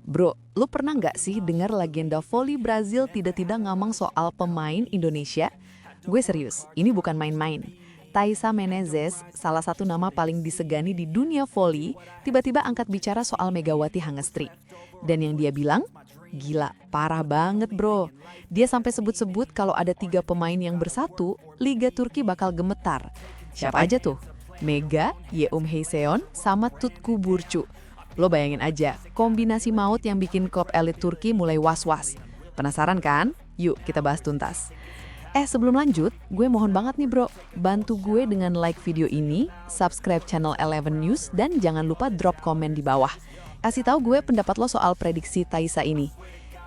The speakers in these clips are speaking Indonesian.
Bro, lu pernah nggak sih dengar legenda voli Brazil tidak-tidak ngomong soal pemain Indonesia? Gue serius, ini bukan main-main. Taissa Menezes, salah satu nama paling disegani di dunia voli, tiba-tiba angkat bicara soal Megawati Hangestri. Dan yang dia bilang, gila, parah banget bro. Dia sampai sebut-sebut kalau ada 3 pemain yang bersatu, Liga Turki bakal gemetar. Siapa aja tuh? Mega, Yeum Heiseon, sama Tutku Burcu. Lo bayangin aja, kombinasi maut yang bikin klub elit Turki mulai was-was. Penasaran kan? Yuk kita bahas tuntas. Sebelum lanjut, gue mohon banget nih bro, bantu gue dengan like video ini, subscribe channel Eleven News, dan jangan lupa drop komen di bawah. Kasih tahu gue pendapat lo soal prediksi Taissa ini.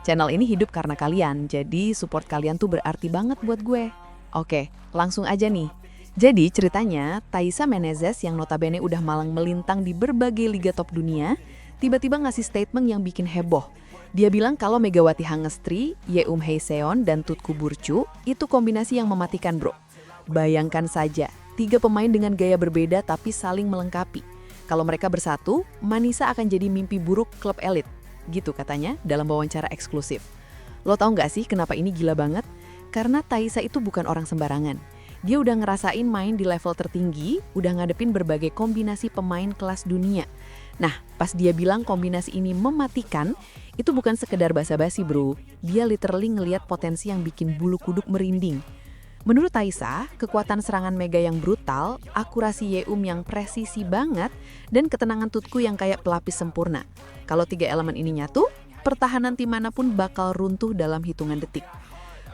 Channel ini hidup karena kalian, jadi support kalian tuh berarti banget buat gue. Oke, langsung aja nih. Jadi ceritanya, Taissa Menezes yang notabene udah malang melintang di berbagai liga top dunia, tiba-tiba ngasih statement yang bikin heboh. Dia bilang kalau Megawati Hangestri, Yeum Heiseon, dan Tutku Burcu itu kombinasi yang mematikan bro. Bayangkan saja, 3 pemain dengan gaya berbeda tapi saling melengkapi. Kalau mereka bersatu, Manisa akan jadi mimpi buruk klub elit. Gitu katanya dalam wawancara eksklusif. Lo tau nggak sih kenapa ini gila banget? Karena Taissa itu bukan orang sembarangan. Dia udah ngerasain main di level tertinggi, udah ngadepin berbagai kombinasi pemain kelas dunia. Nah, pas dia bilang kombinasi ini mematikan, itu bukan sekedar basa-basi bro. Dia literally ngelihat potensi yang bikin bulu kuduk merinding. Menurut Taissa, kekuatan serangan Mega yang brutal, akurasi Yeum yang presisi banget, dan ketenangan Tutku yang kayak pelapis sempurna. Kalau 3 elemen ini nyatu, pertahanan tim manapun bakal runtuh dalam hitungan detik.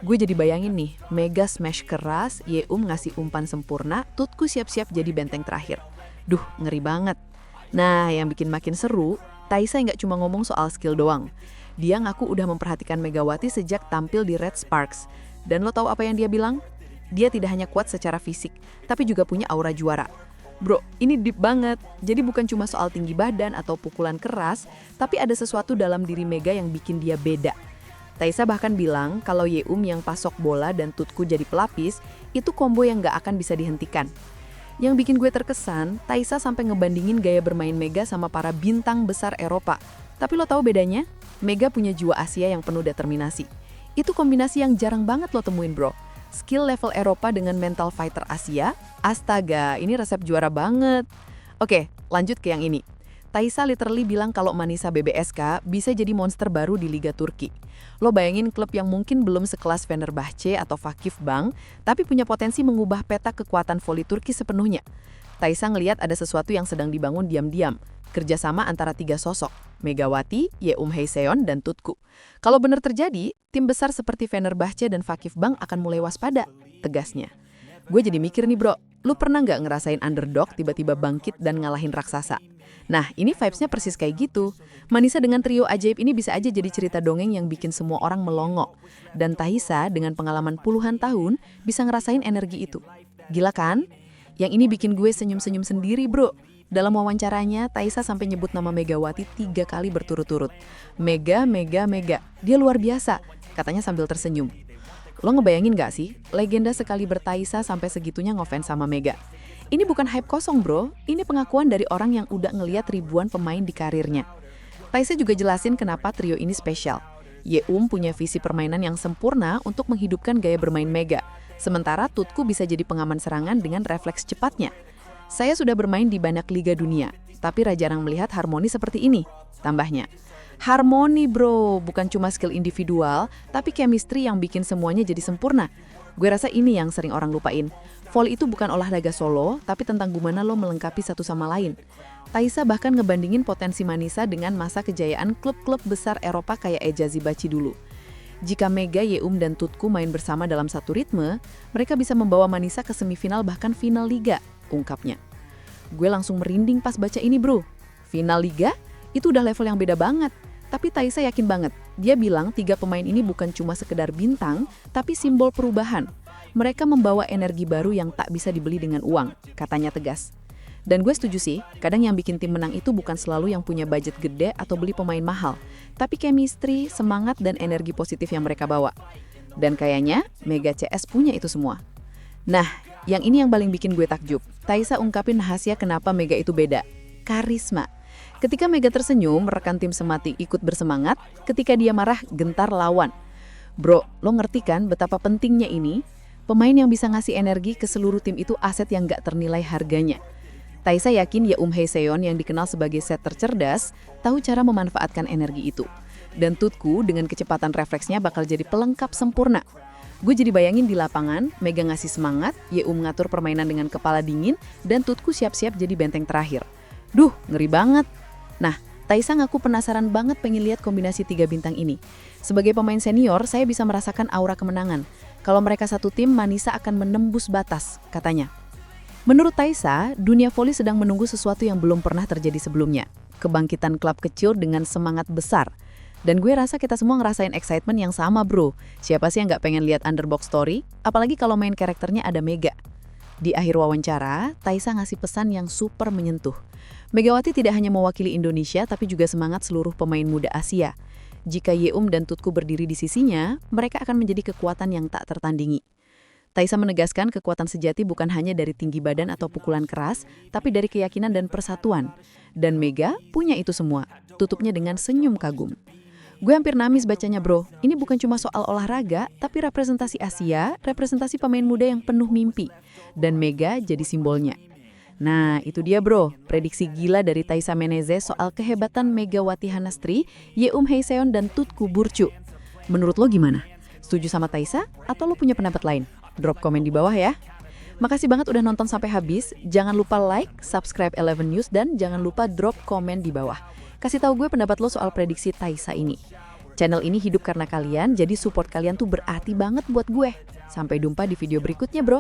Gue jadi bayangin nih, Mega smash keras, Yeum ngasih umpan sempurna, Tutku siap-siap jadi benteng terakhir. Duh, ngeri banget. Nah, yang bikin makin seru, Taissa nggak cuma ngomong soal skill doang. Dia ngaku udah memperhatikan Megawati sejak tampil di Red Sparks. Dan lo tahu apa yang dia bilang? Dia tidak hanya kuat secara fisik, tapi juga punya aura juara. Bro, ini deep banget. Jadi bukan cuma soal tinggi badan atau pukulan keras, tapi ada sesuatu dalam diri Mega yang bikin dia beda. Taissa bahkan bilang kalau Yeum yang pasok bola dan Tutku jadi pelapis, itu combo yang nggak akan bisa dihentikan. Yang bikin gue terkesan, Taissa sampai ngebandingin gaya bermain Mega sama para bintang besar Eropa. Tapi lo tahu bedanya? Mega punya jiwa Asia yang penuh determinasi. Itu kombinasi yang jarang banget lo temuin bro. Skill level Eropa dengan mental fighter Asia, astaga, ini resep juara banget. Oke, lanjut ke yang ini. Taissa literally bilang kalau Manisa BBSK bisa jadi monster baru di Liga Turki. Lo bayangin klub yang mungkin belum sekelas Fenerbahce atau Vakifbank, tapi punya potensi mengubah peta kekuatan voli Turki sepenuhnya. Taissa ngelihat ada sesuatu yang sedang dibangun diam-diam, kerjasama antara 3 sosok, Megawati, Yeum Heiseon, dan Tutku. Kalau benar terjadi, tim besar seperti Fenerbahce dan Vakifbank akan mulai waspada, tegasnya. Gue jadi mikir nih bro, lu pernah nggak ngerasain underdog tiba-tiba bangkit dan ngalahin raksasa? Nah, ini vibes-nya persis kayak gitu. Manisa dengan trio ajaib ini bisa aja jadi cerita dongeng yang bikin semua orang melongo. Dan Taissa dengan pengalaman puluhan tahun bisa ngerasain energi itu. Gila kan? Yang ini bikin gue senyum-senyum sendiri bro. Dalam wawancaranya, Taissa sampai nyebut nama Megawati 3 kali berturut-turut. Mega, Mega, Mega. Dia luar biasa, katanya sambil tersenyum. Lo ngebayangin gak sih, legenda sekali bertaissa sampai segitunya ngefans sama Mega? Ini bukan hype kosong bro, ini pengakuan dari orang yang udah ngeliat ribuan pemain di karirnya. Taissa juga jelasin kenapa trio ini spesial. Yeum punya visi permainan yang sempurna untuk menghidupkan gaya bermain Mega, sementara Tutku bisa jadi pengaman serangan dengan refleks cepatnya. Saya sudah bermain di banyak liga dunia, tapi jarang melihat harmoni seperti ini, tambahnya. Harmoni bro, bukan cuma skill individual, tapi chemistry yang bikin semuanya jadi sempurna. Gue rasa ini yang sering orang lupain. Voli itu bukan olahraga solo, tapi tentang gimana lo melengkapi satu sama lain. Taissa bahkan ngebandingin potensi Manisa dengan masa kejayaan klub-klub besar Eropa kayak Ejazi Baci dulu. Jika Mega, Yeum, dan Tutku main bersama dalam satu ritme, mereka bisa membawa Manisa ke semifinal bahkan final liga, ungkapnya. Gue langsung merinding pas baca ini bro. Final liga? Itu udah level yang beda banget. Tapi Taissa yakin banget. Dia bilang 3 pemain ini bukan cuma sekedar bintang, tapi simbol perubahan. Mereka membawa energi baru yang tak bisa dibeli dengan uang, katanya tegas. Dan gue setuju sih, kadang yang bikin tim menang itu bukan selalu yang punya budget gede atau beli pemain mahal, tapi chemistry, semangat, dan energi positif yang mereka bawa. Dan kayaknya Mega CS punya itu semua. Nah, yang ini yang paling bikin gue takjub. Taissa ungkapin rahasia kenapa Mega itu beda. Karisma. Ketika Mega tersenyum, rekan tim semati ikut bersemangat. Ketika dia marah, gentar lawan. Bro, lo ngerti kan betapa pentingnya ini? Pemain yang bisa ngasih energi ke seluruh tim itu aset yang gak ternilai harganya. Taisa yakin Hye Seon yang dikenal sebagai setter cerdas, tahu cara memanfaatkan energi itu. Dan Tutku dengan kecepatan refleksnya bakal jadi pelengkap sempurna. Gue jadi bayangin di lapangan, Mega ngasih semangat, ngatur permainan dengan kepala dingin, dan Tutku siap-siap jadi benteng terakhir. Duh, ngeri banget. Nah, Taisa ngaku penasaran banget pengen lihat kombinasi 3 bintang ini. Sebagai pemain senior, saya bisa merasakan aura kemenangan. Kalau mereka satu tim, Manisa akan menembus batas, katanya. Menurut Taisa, dunia voli sedang menunggu sesuatu yang belum pernah terjadi sebelumnya. Kebangkitan klub kecil dengan semangat besar. Dan gue rasa kita semua ngerasain excitement yang sama, bro. Siapa sih yang nggak pengen lihat underbox story? Apalagi kalau main karakternya ada Mega. Di akhir wawancara, Taisa ngasih pesan yang super menyentuh. Megawati tidak hanya mewakili Indonesia, tapi juga semangat seluruh pemain muda Asia. Jika dan Tutku berdiri di sisinya, mereka akan menjadi kekuatan yang tak tertandingi. Taisa menegaskan kekuatan sejati bukan hanya dari tinggi badan atau pukulan keras, tapi dari keyakinan dan persatuan. Dan Mega punya itu semua, tutupnya dengan senyum kagum. Gue hampir nangis bacanya, bro. Ini bukan cuma soal olahraga, tapi representasi Asia, representasi pemain muda yang penuh mimpi. Dan Mega jadi simbolnya. Nah, itu dia, bro. Prediksi gila dari Taisa Menezes soal kehebatan Megawati Hanastri, Hye Seon, dan Tutku Burcu. Menurut lo gimana? Setuju sama Taisa atau lo punya pendapat lain? Drop komen di bawah ya. Makasih banget udah nonton sampai habis. Jangan lupa like, subscribe Eleven News, dan jangan lupa drop komen di bawah. Kasih tahu gue pendapat lo soal prediksi Taisa ini. Channel ini hidup karena kalian, jadi support kalian tuh berarti banget buat gue. Sampai jumpa di video berikutnya, bro.